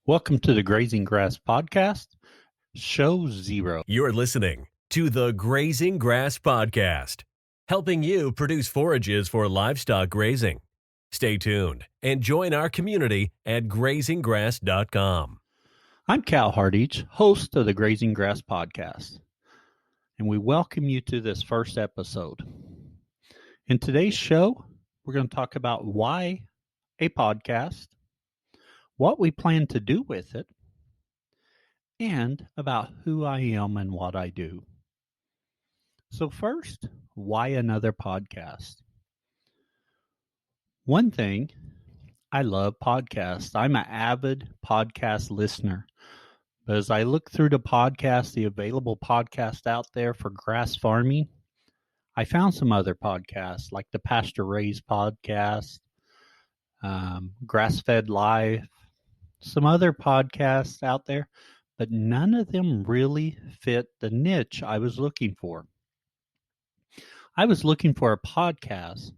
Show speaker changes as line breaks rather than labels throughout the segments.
Welcome to the Grazing Grass Podcast, Show 0.
You're listening to the Grazing Grass Podcast, helping you produce forages for livestock grazing. Stay tuned and join our community at grazinggrass.com.
I'm Cal Hardage, host of the Grazing Grass Podcast, and we welcome you to this first episode. In today's show, we're going to talk about why a podcast, what we plan to do with it, and about who I am and what I do. So first, why another podcast? One thing, I love podcasts. I'm an avid podcast listener. But as I look through the available podcasts out there for grass farming, I found some other podcasts like the Pasture Raised podcast, Grass Fed Life, some other podcasts out there, but none of them really fit the niche I was looking for. I was looking for a podcast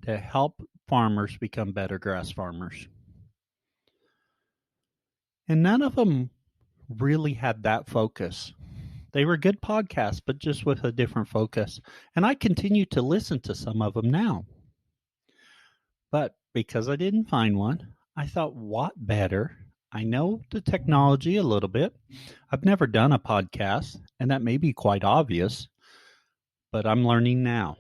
to help farmers become better grass farmers. And none of them really had that focus. They were good podcasts, but just with a different focus. And I continue to listen to some of them now. But because I didn't find one, I thought, what better? I know the technology a little bit. I've never done a podcast, and that may be quite obvious, but I'm learning now.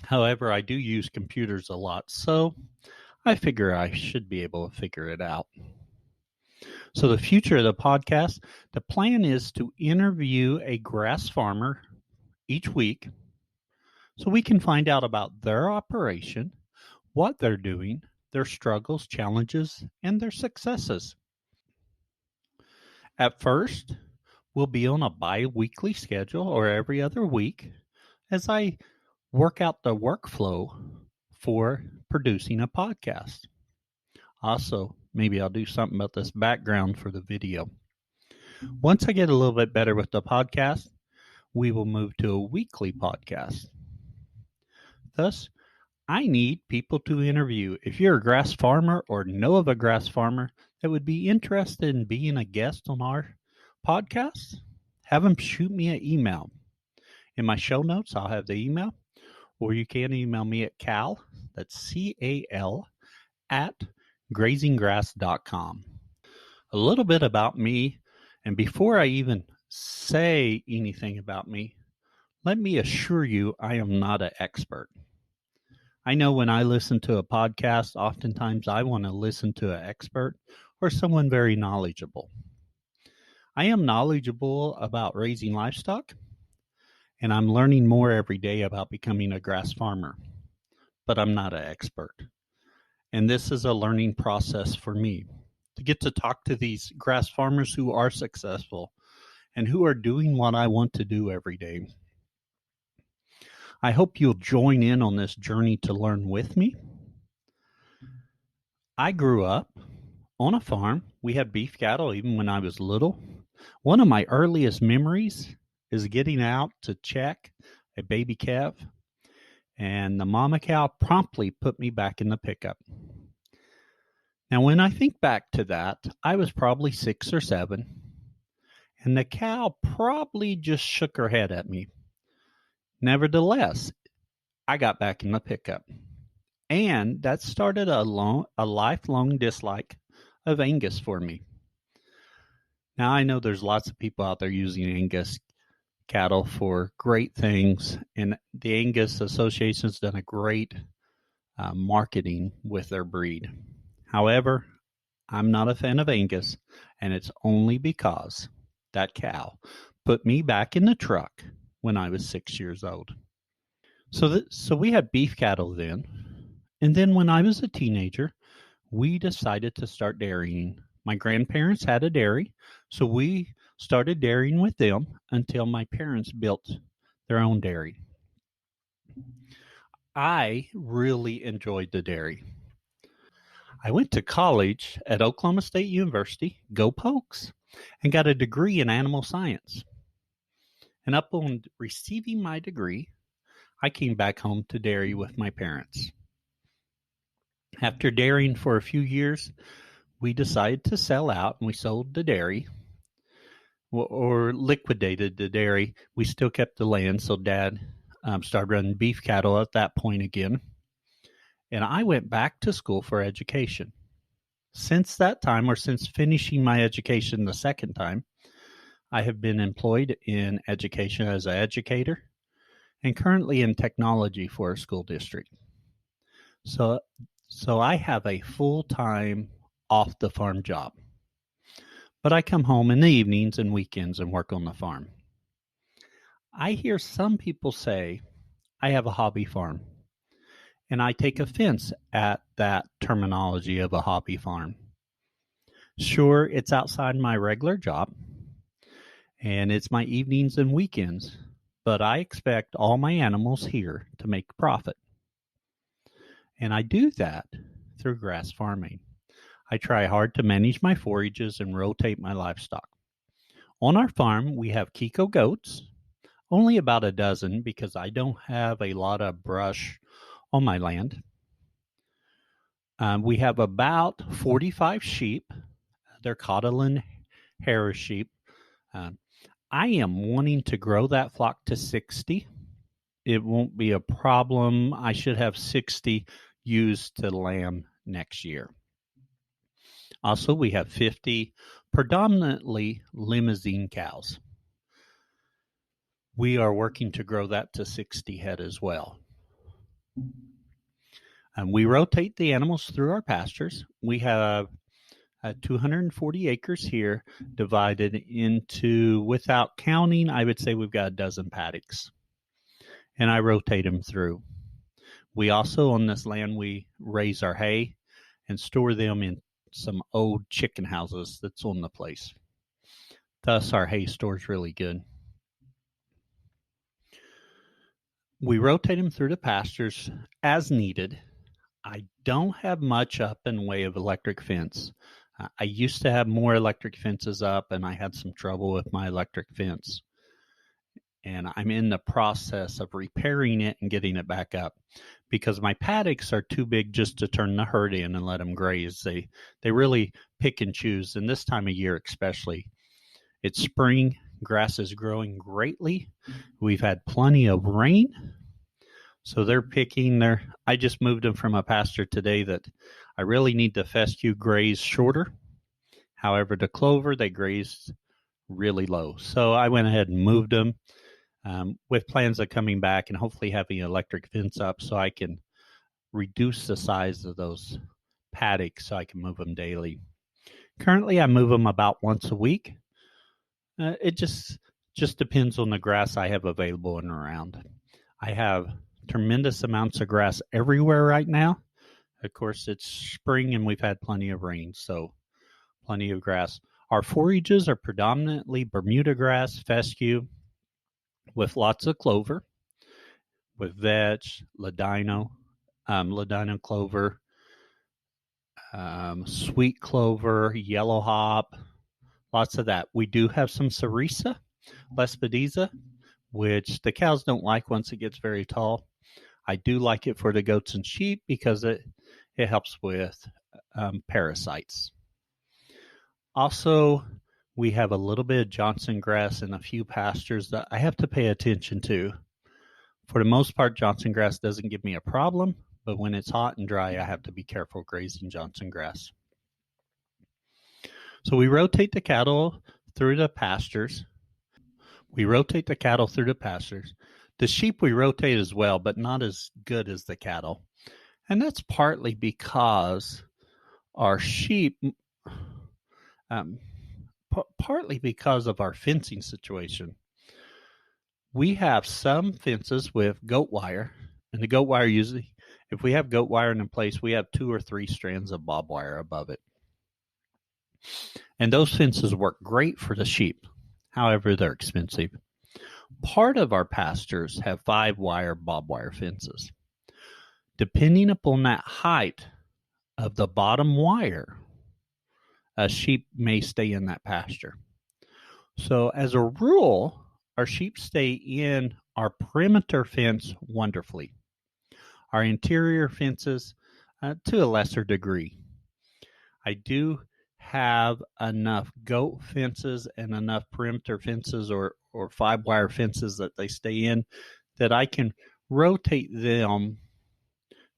However, I do use computers a lot, so I figure I should be able to figure it out. So the future of the podcast, the plan is to interview a grass farmer each week so we can find out about their operation, what they're doing, their struggles, challenges, and their successes. At first, we'll be on a bi-weekly schedule or every other week as I work out the workflow for producing a podcast. Also, maybe I'll do something about this background for the video. Once I get a little bit better with the podcast, we will move to a weekly podcast. Thus, I need people to interview. If you're a grass farmer or know of a grass farmer that would be interested in being a guest on our podcast, have them shoot me an email. In my show notes, I'll have the email, or you can email me at Cal, that's C-A-L, at grazinggrass.com. A little bit about me, and before I even say anything about me, let me assure you I am not an expert. I know when I listen to a podcast, oftentimes I want to listen to an expert or someone very knowledgeable. I am knowledgeable about raising livestock, and I'm learning more every day about becoming a grass farmer, but I'm not an expert. And this is a learning process for me to get to talk to these grass farmers who are successful and who are doing what I want to do every day. I hope you'll join in on this journey to learn with me. I grew up on a farm. We had beef cattle even when I was little. One of my earliest memories is getting out to check a baby calf, and the mama cow promptly put me back in the pickup. Now, when I think back to that, I was probably 6 or 7, and the cow probably just shook her head at me. Nevertheless, I got back in the pickup, and that started a lifelong dislike of Angus for me. Now, I know there's lots of people out there using Angus cattle for great things, and the Angus Association's done a great marketing with their breed. However, I'm not a fan of Angus, and it's only because that cow put me back in the truck when I was 6 years old. So we had beef cattle then, and then when I was a teenager, we decided to start dairying. My grandparents had a dairy, so we started dairying with them until my parents built their own dairy. I really enjoyed the dairy. I went to college at Oklahoma State University, go Pokes, and got a degree in animal science. And upon receiving my degree, I came back home to dairy with my parents. After dairying for a few years, we decided to sell out, and we sold the dairy or liquidated the dairy. We still kept the land, so Dad started running beef cattle at that point again. And I went back to school for education. Since that time, or since finishing my education the second time, I have been employed in education as an educator and currently in technology for a school district. So I have a full-time off-the-farm job. But I come home in the evenings and weekends and work on the farm. I hear some people say I have a hobby farm, and I take offense at that terminology of a hobby farm. Sure, it's outside my regular job, and it's my evenings and weekends, but I expect all my animals here to make profit. And I do that through grass farming. I try hard to manage my forages and rotate my livestock. On our farm, we have Kiko goats, only about a dozen because I don't have a lot of brush on my land. We have about 45 sheep. They're Catalan Harris sheep. I am wanting to grow that flock to 60. It won't be a problem. I should have 60 used to lamb next year. Also, we have 50 predominantly limousine cows. We are working to grow that to 60 head as well. And we rotate the animals through our pastures. We have 240 acres here divided into, without counting, I would say we've got a dozen paddocks. And I rotate them through. We also, on this land, we raise our hay and store them in some old chicken houses that's on the place. Thus, our hay store is really good. We rotate them through the pastures as needed. I don't have much up in way of electric fence. I used to have more electric fences up, and I had some trouble with my electric fence. And I'm in the process of repairing it and getting it back up because my paddocks are too big just to turn the herd in and let them graze. They really pick and choose, and this time of year especially. It's spring. Grass is growing greatly. We've had plenty of rain. So they're picking I just moved them from a pasture today that I really need the fescue graze shorter. However, the clover, they grazed really low. So I went ahead and moved them with plans of coming back and hopefully having an electric fence up so I can reduce the size of those paddocks so I can move them daily. Currently, I move them about once a week. It just depends on the grass I have available and around. I have tremendous amounts of grass everywhere right now. Of course, it's spring and we've had plenty of rain, so plenty of grass. Our forages are predominantly Bermuda grass, fescue, with lots of clover, with vetch, ladino clover, sweet clover, yellow hop, lots of that. We do have some cerisa, lespedeza, which the cows don't like once it gets very tall. I do like it for the goats and sheep because it helps with parasites. Also, we have a little bit of Johnson grass in a few pastures that I have to pay attention to. For the most part, Johnson grass doesn't give me a problem, but when it's hot and dry, I have to be careful grazing Johnson grass. So we rotate the cattle through the pastures. The sheep we rotate as well, but not as good as the cattle. And that's partly because our sheep, partly because of our fencing situation. We have some fences with goat wire, and the goat wire usually, if we have goat wire in place, we have 2 or 3 strands of barbed wire above it. And those fences work great for the sheep. However, they're expensive. Part of our pastures have 5-wire barbed wire fences. Depending upon that height of the bottom wire, a sheep may stay in that pasture. So as a rule, our sheep stay in our perimeter fence wonderfully. Our interior fences, to a lesser degree. I do have enough goat fences and enough perimeter fences or 5-wire fences that they stay in, that I can rotate them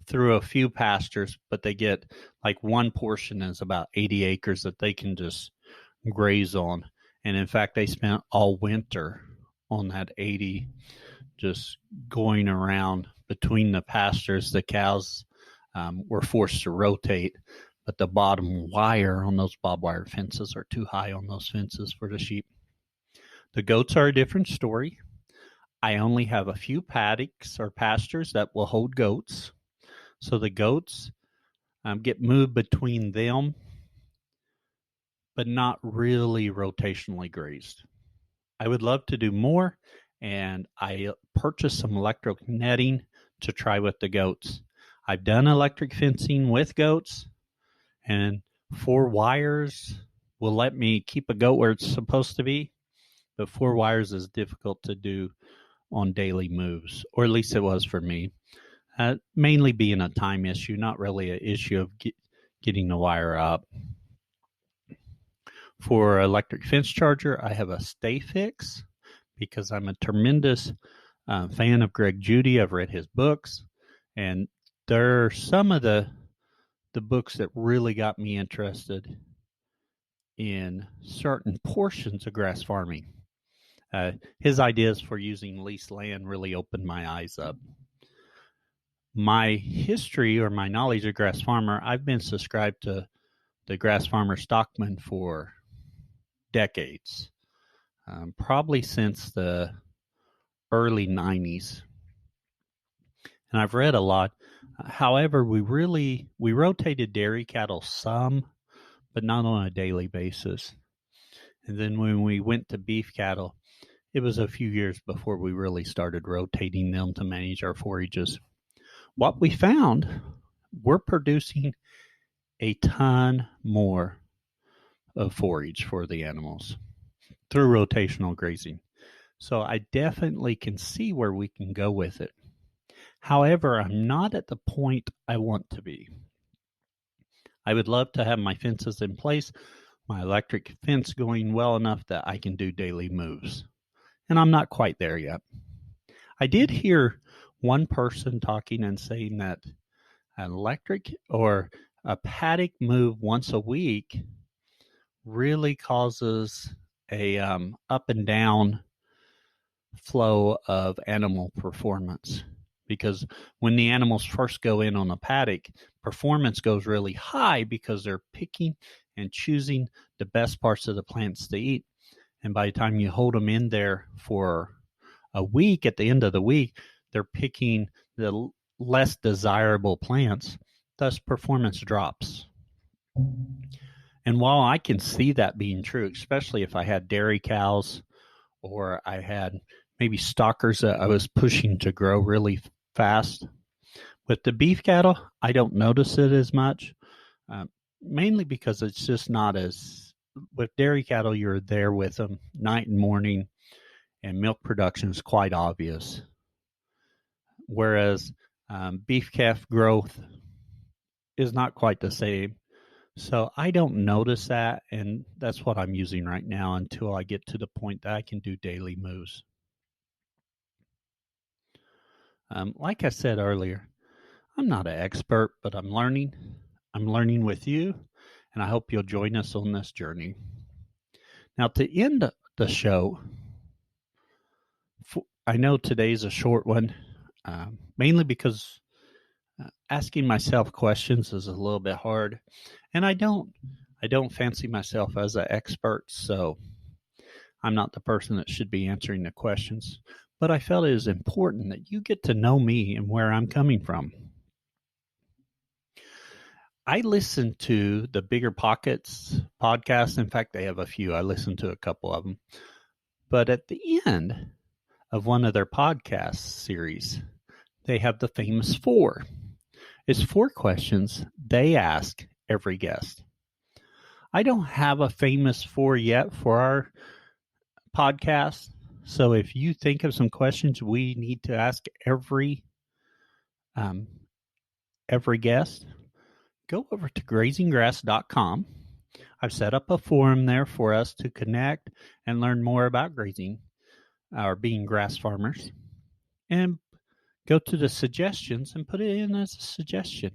through a few pastures, but they get like one portion is about 80 acres that they can just graze on. And in fact, they spent all winter on that 80, just going around between the pastures. The cows were forced to rotate, but the bottom wire on those barbed wire fences are too high on those fences for the sheep. The goats are a different story. I only have a few paddocks or pastures that will hold goats. So the goats get moved between them, but not really rotationally grazed. I would love to do more, and I purchased some electric netting to try with the goats. I've done electric fencing with goats, and 4 wires will let me keep a goat where it's supposed to be, but 4 wires is difficult to do on daily moves, or at least it was for me. Mainly being a time issue, not really an issue of getting the wire up. For electric fence charger, I have a Stay Fix because I'm a tremendous fan of Greg Judy. I've read his books, and there are some of the books that really got me interested in certain portions of grass farming. His ideas for using leased land really opened my eyes up. My history or my knowledge of Grass Farmer, I've been subscribed to the Grass Farmer Stockman for decades, probably since the early 90s. And I've read a lot. However, we rotated dairy cattle some, but not on a daily basis. And then when we went to beef cattle, it was a few years before we really started rotating them to manage our forages. What we found, we're producing a ton more of forage for the animals through rotational grazing. So I definitely can see where we can go with it. However, I'm not at the point I want to be. I would love to have my fences in place, my electric fence going well enough that I can do daily moves. And I'm not quite there yet. I did hear one person talking and saying that an electric or a paddock move once a week really causes a up and down flow of animal performance. Because when the animals first go in on a paddock, performance goes really high because they're picking and choosing the best parts of the plants to eat. And by the time you hold them in there for a week, at the end of the week, they're picking the less desirable plants, thus performance drops. And while I can see that being true, especially if I had dairy cows or I had maybe stockers that I was pushing to grow really fast, with the beef cattle, I don't notice it as much, mainly because it's just not as, with dairy cattle, you're there with them night and morning, and milk production is quite obvious. Whereas beef calf growth is not quite the same. So I don't notice that, and that's what I'm using right now until I get to the point that I can do daily moves. Like I said earlier, I'm not an expert, but I'm learning. I'm learning with you, and I hope you'll join us on this journey. Now, to end the show, I know today's a short one, mainly because asking myself questions is a little bit hard, and I don't fancy myself as an expert, so I'm not the person that should be answering the questions. But I felt it is important that you get to know me and where I'm coming from. I listen to the Bigger Pockets podcast. In fact, they have a few. I listened to a couple of them. But at the end of one of their podcast series, they have the famous 4. It's 4 questions they ask every guest. I don't have a famous 4 yet for our podcast. So if you think of some questions we need to ask every guest, go over to grazinggrass.com. I've set up a forum there for us to connect and learn more about grazing or being grass farmers, and go to the suggestions and put it in as a suggestion.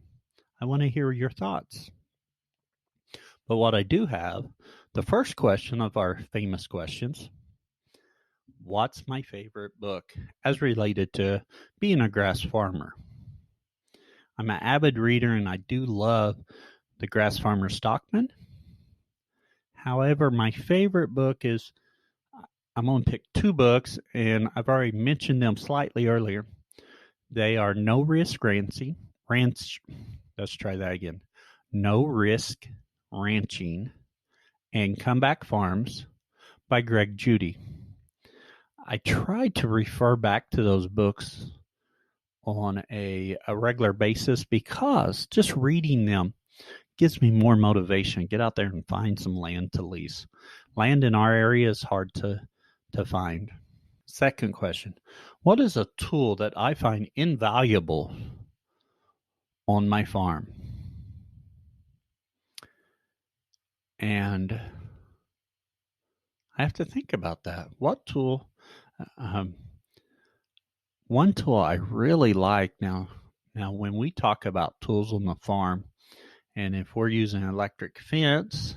I want to hear your thoughts. But what I do have, the first question of our famous questions: what's my favorite book as related to being a grass farmer? I'm an avid reader and I do love The Grass Farmer Stockman. However, my favorite book is, I'm going to pick two books, and I've already mentioned them slightly earlier. They are No Risk Ranching. Let's try that again. No Risk Ranching and Comeback Farms by Greg Judy. I try to refer back to those books on a regular basis because just reading them gives me more motivation. Get out there and find some land to lease. Land in our area is hard to find. Second question: what is a tool that I find invaluable on my farm? And I have to think about that. What tool? One tool I really like now when we talk about tools on the farm, and if we're using an electric fence,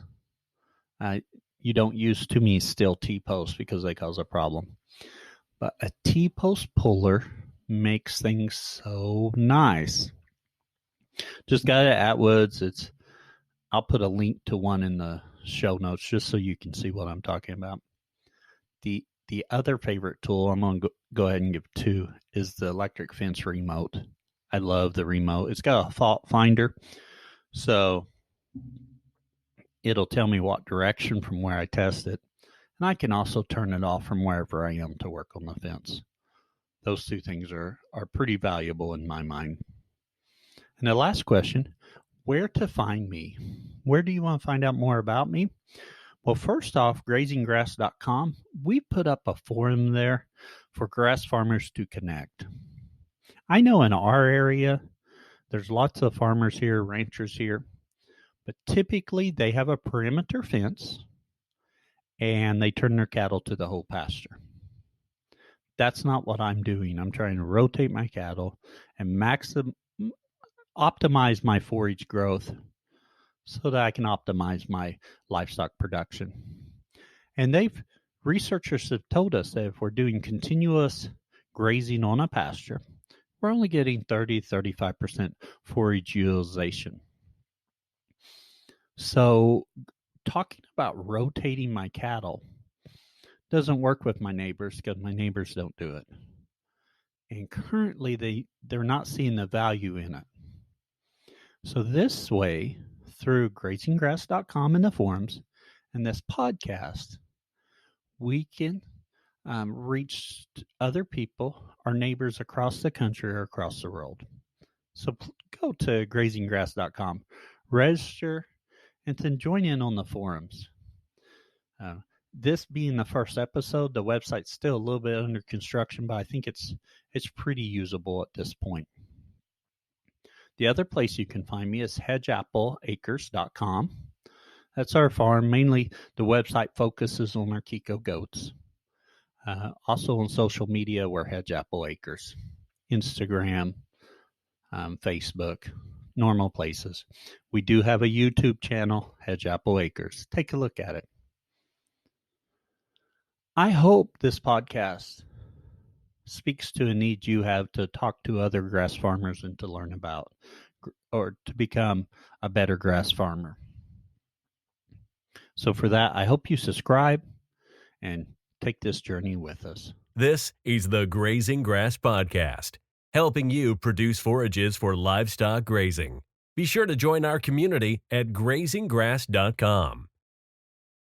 you don't use too many steel T-posts because they cause a problem. But a T-post puller makes things so nice. Just got it at Atwood's. I'll put a link to one in the show notes just so you can see what I'm talking about. The other favorite tool, I'm going to go ahead and give two, is the electric fence remote. I love the remote. It's got a fault finder, so it'll tell me what direction from where I test it. And I can also turn it off from wherever I am to work on the fence. Those two things are pretty valuable in my mind. And the last question: where to find me? Where do you want to find out more about me? Well, first off, grazinggrass.com. We put up a forum there for grass farmers to connect. I know in our area, there's lots of farmers here, ranchers here, but typically they have a perimeter fence and they turn their cattle to the whole pasture. That's not what I'm doing. I'm trying to rotate my cattle and optimize my forage growth so that I can optimize my livestock production. And researchers have told us that if we're doing continuous grazing on a pasture, we're only getting 30-35% forage utilization. So talking about rotating my cattle doesn't work with my neighbors because my neighbors don't do it. And currently they're not seeing the value in it. So this way, through grazinggrass.com and the forums and this podcast, we can reach other people, our neighbors across the country or across the world. So go to grazinggrass.com, register, and then join in on the forums. This being the first episode, the website's still a little bit under construction, but I think it's pretty usable at this point. The other place you can find me is hedgeappleacres.com. That's our farm. Mainly the website focuses on our Kiko goats. Also on social media, we're Hedge Apple Acres. Instagram, Facebook, normal places. We do have a YouTube channel, Hedge Apple Acres. Take a look at it. I hope this podcast speaks to a need you have to talk to other grass farmers and to learn about or to become a better grass farmer. So for that, I hope you subscribe and take this journey with us.
This is the Grazing Grass Podcast, helping you produce forages for livestock grazing. Be sure to join our community at grazinggrass.com.